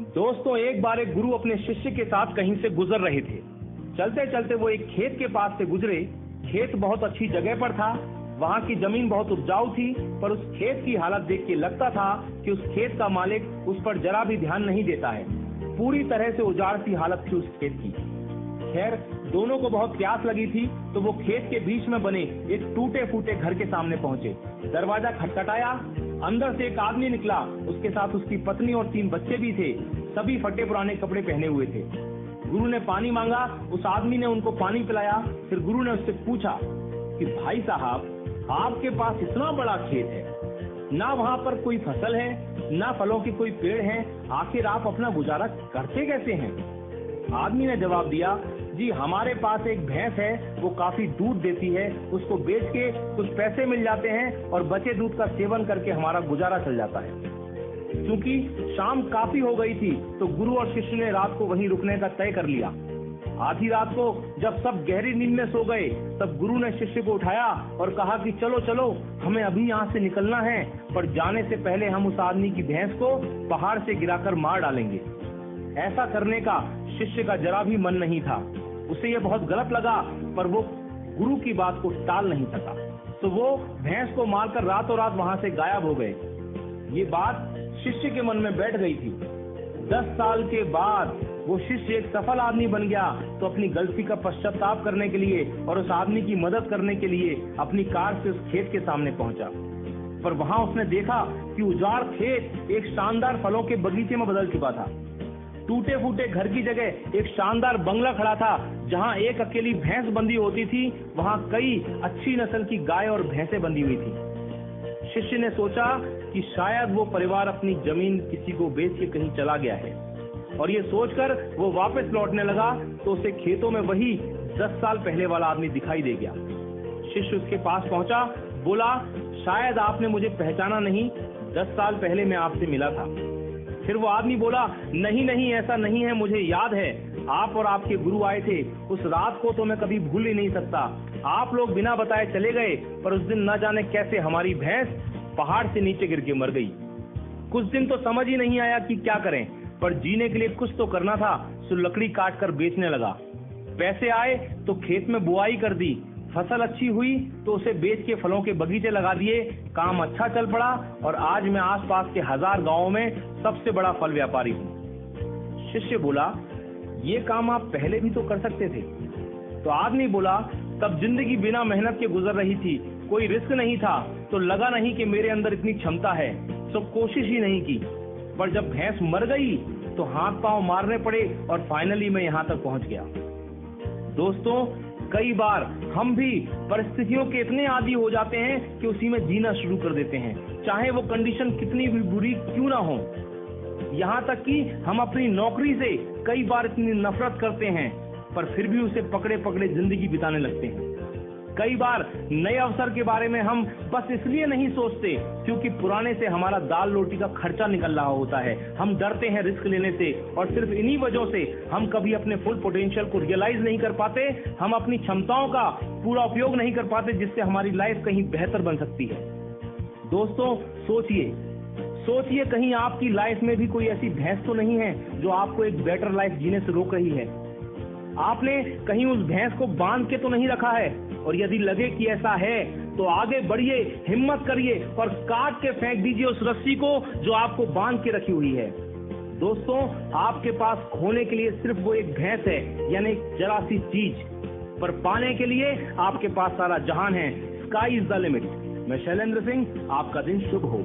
दोस्तों, एक बार एक गुरु अपने शिष्य के साथ कहीं से गुजर रहे थे। चलते चलते वो एक खेत के पास से गुजरे। खेत बहुत अच्छी जगह पर था। वहां की जमीन बहुत उपजाऊ थी, पर उस खेत की हालत देख के लगता था कि उस खेत का मालिक उस पर जरा भी ध्यान नहीं देता है। पूरी तरह से उजाड़ सी हालत थी उस खेत की। खैर, दोनों को बहुत प्यास लगी थी, तो वो खेत के बीच में बने एक टूटे फूटे घर के सामने पहुंचे। दरवाजा खटखटाया। अंदर से एक आदमी निकला। उसके साथ उसकी पत्नी और 3 बच्चे भी थे। सभी फटे पुराने कपड़े पहने हुए थे। गुरु ने पानी मांगा। उस आदमी ने उनको पानी पिलाया। फिर गुरु ने उससे पूछा कि भाई साहब, आपके पास इतना बड़ा खेत है, ना वहाँ पर कोई फसल है, ना फलों के कोई पेड़ हैं, आखिर आप अपना गुजारा करते कैसे हैं? आदमी ने जवाब दिया, जी हमारे पास एक भैंस है, वो काफी दूध देती है, उसको बेच के कुछ पैसे मिल जाते हैं और बचे दूध का सेवन करके हमारा गुजारा चल जाता है। क्योंकि शाम काफी हो गई थी, तो गुरु और शिष्य ने रात को वहीं रुकने का तय कर लिया। आधी रात को जब सब गहरी नींद में सो गए, तब गुरु ने शिष्य को उठाया और कहा कि चलो चलो, हमें अभी यहाँ से निकलना है, पर जाने से पहले हम उस आदमी की भैंस को पहाड़ से गिराकर मार डालेंगे। ऐसा करने का शिष्य का जरा भी मन नहीं था। उसे यह बहुत गलत लगा, पर वो गुरु की बात को टाल नहीं सका, तो वो भैंस को मारकर रातों रात वहां से गायब हो गए। ये बात शिष्य के मन में बैठ गई थी। 10 साल के बाद वो शिष्य एक सफल आदमी बन गया, तो अपनी गलती का पश्चाताप करने के लिए और उस आदमी की मदद करने के लिए अपनी कार से उस खेत के सामने पहुंचा। पर वहां उसने देखा कि उजाड़ खेत एक शानदार फलों के बगीचे में बदल चुका था। टूटे फूटे घर की जगह एक शानदार बंगला खड़ा था। जहां एक अकेली भैंस बंधी होती थी, वहां कई अच्छी नस्ल की गाय और भैंसें बंधी हुई थी। शिष्य ने सोचा कि शायद वो परिवार अपनी जमीन किसी को बेच के कहीं चला गया है, और ये सोचकर वो वापस लौटने लगा, तो उसे खेतों में वही 10 साल पहले वाला आदमी दिखाई दे गया। शिष्य उसके पास पहुंचा, बोला, शायद आपने मुझे पहचाना नहीं, 10 साल पहले मैं आपसे मिला था। फिर वो आदमी बोला, नहीं नहीं, ऐसा नहीं है, मुझे याद है, आप और आपके गुरु आए थे। उस रात को तो मैं कभी भूल ही नहीं सकता। आप लोग बिना बताए चले गए, पर उस दिन न जाने कैसे हमारी भैंस पहाड़ से नीचे गिर के मर गई। कुछ दिन तो समझ ही नहीं आया कि क्या करें, पर जीने के लिए कुछ तो करना था, सो लकड़ी काट कर बेचने लगा। पैसे आए तो खेत में बुआई कर दी। फसल अच्छी हुई तो उसे बेच के फलों के बगीचे लगा दिए। काम अच्छा चल पड़ा और आज मैं आसपास के 1000 गांवों में सबसे बड़ा फल व्यापारी हूँ। शिष्य बोला, ये काम आप पहले भी तो कर सकते थे। तो आदमी बोला, तब जिंदगी बिना मेहनत के गुजर रही थी, कोई रिस्क नहीं था, तो लगा नहीं कि मेरे अंदर इतनी क्षमता है, तो कोशिश ही नहीं की। पर जब भैंस मर गई तो हाथ पांव मारने पड़े और फाइनली मैं यहाँ तक पहुंच गया। दोस्तों, कई बार हम भी परिस्थितियों के इतने आदी हो जाते हैं कि उसी में जीना शुरू कर देते हैं, चाहे वो कंडीशन कितनी भी बुरी क्यों ना हो। यहाँ तक कि हम अपनी नौकरी से कई बार इतनी नफरत करते हैं, पर फिर भी उसे पकड़े पकड़े जिंदगी बिताने लगते हैं। कई बार नए अवसर के बारे में हम बस इसलिए नहीं सोचते क्योंकि पुराने से हमारा दाल रोटी का खर्चा निकल रहा होता है। हम डरते हैं रिस्क लेने से, और सिर्फ इन्हीं वजहों से हम कभी अपने फुल पोटेंशियल को रियलाइज नहीं कर पाते। हम अपनी क्षमताओं का पूरा उपयोग नहीं कर पाते, जिससे हमारी लाइफ कहीं बेहतर बन सकती है। दोस्तों, सोचिए कहीं आपकी लाइफ में भी कोई ऐसी भैंस तो नहीं है जो आपको एक बेटर लाइफ जीने से रोक रही है। आपने कहीं उस भैंस को बांध के तो नहीं रखा है, और यदि लगे कि ऐसा है तो आगे बढ़िए, हिम्मत करिए और काट के फेंक दीजिए उस रस्सी को जो आपको बांध के रखी हुई है। दोस्तों, आपके पास खोने के लिए सिर्फ वो एक भैंस है, यानी एक जरा सी चीज, पर पाने के लिए आपके पास सारा जहान है। Sky is the limit. मैं शैलेंद्र सिंह, आपका दिन शुभ हो।